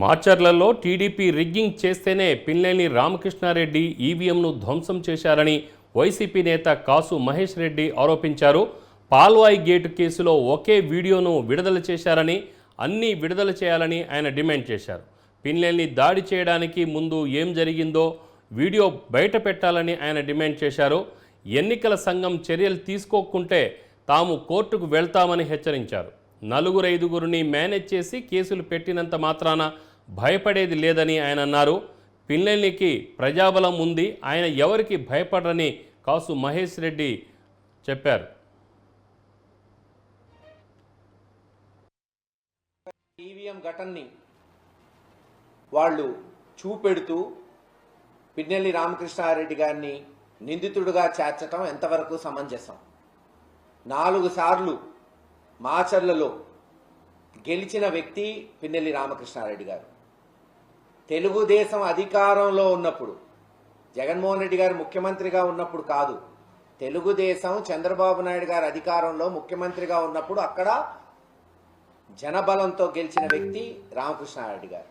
మాచర్లలో TDP rigging చేస్తేనే పిన్నెల్లి రామకృష్ణారెడ్డి ఈవీఎంను ధ్వంసం చేశారని వైసీపీ నేత కాసు మహేష్ రెడ్డి ఆరోపించారు. పాల్వాయి గేటు కేసులో ఒకే వీడియోను విడుదల చేశారని, అన్నీ విడుదల చేయాలని ఆయన డిమాండ్ చేశారు. పిన్నెల్లిని దాడి చేయడానికి ముందు ఏం జరిగిందో వీడియో బయట పెట్టాలని ఆయన డిమాండ్ చేశారు. ఎన్నికల సంఘం చర్యలు తీసుకోకుంటే తాము కోర్టుకు వెళ్తామని హెచ్చరించారు. 4-5గురిని మేనేజ్ చేసి కేసులు పెట్టినంత మాత్రాన భయపడేది లేదని ఆయన అన్నారు. పిన్నెల్లికి ప్రజాబలం ఉంది, ఆయన ఎవరికి భయపడరని కాసు మహేష్ రెడ్డి చెప్పారు. ఈవీఎం ఘటనని వాళ్ళు చూపెడుతూ పిన్నెల్లి రామకృష్ణారెడ్డి గారిని నిందితుడిగా చేర్చటం ఎంతవరకు సమంజసం? 4 సార్లు మాచర్లలో గెలిచిన వ్యక్తి పిన్నెల్లి రామకృష్ణారెడ్డి గారు. తెలుగుదేశం అధికారంలో ఉన్నప్పుడు, జగన్మోహన్ రెడ్డి గారు ముఖ్యమంత్రిగా ఉన్నప్పుడు కాదు, తెలుగుదేశం చంద్రబాబు నాయుడు గారు అధికారంలో ముఖ్యమంత్రిగా ఉన్నప్పుడు అక్కడ జనబలంతో గెలిచిన వ్యక్తి రామకృష్ణారెడ్డి గారు.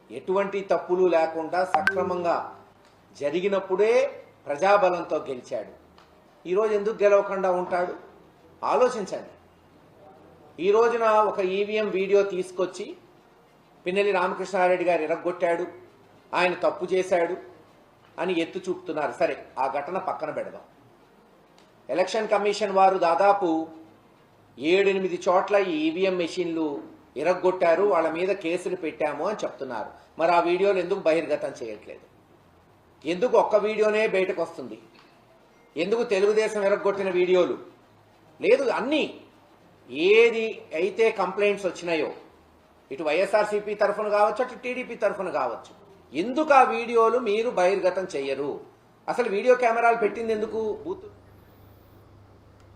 ఎటువంటి తప్పులు లేకుండా సక్రమంగా జరిగినప్పుడే ప్రజాబలంతో గెలిచాడు. ఈరోజు ఎందుకు గెలవకుండా ఉంటాడు? ఆలోచించండి. ఈ రోజున ఒక ఈవీఎం వీడియో తీసుకొచ్చి పిన్నెల్లి రామకృష్ణారెడ్డి గారు ఇరగ్గొట్టాడు, ఆయన తప్పు చేశాడు అని ఎత్తు చూపుతున్నారు. సరే, ఆ ఘటన పక్కన పెడదాం. ఎలక్షన్ కమిషన్ వారు దాదాపు 7-8 చోట్ల ఈ ఈవీఎం మెషిన్లు ఇరగ్గొట్టారు, వాళ్ళ మీద కేసులు పెట్టాము అని చెప్తున్నారు. మరి ఆ వీడియోలు ఎందుకు బహిర్గతం చేయట్లేదు? ఎందుకు ఒక్క వీడియోనే బయటకు వస్తుంది? ఎందుకు తెలుగుదేశం ఇరగ్గొట్టిన వీడియోలు లేదు? అన్నీ ఏది అయితే కంప్లైంట్స్ వచ్చినాయో, ఇటు వైఎస్ఆర్సీపీ తరఫున కావచ్చు, అటు టీడీపీ తరఫున కావచ్చు, ఎందుకు ఆ వీడియోలు మీరు బహిర్గతం చెయ్యరు? అసలు వీడియో కెమెరాలు పెట్టింది ఎందుకు? బూత్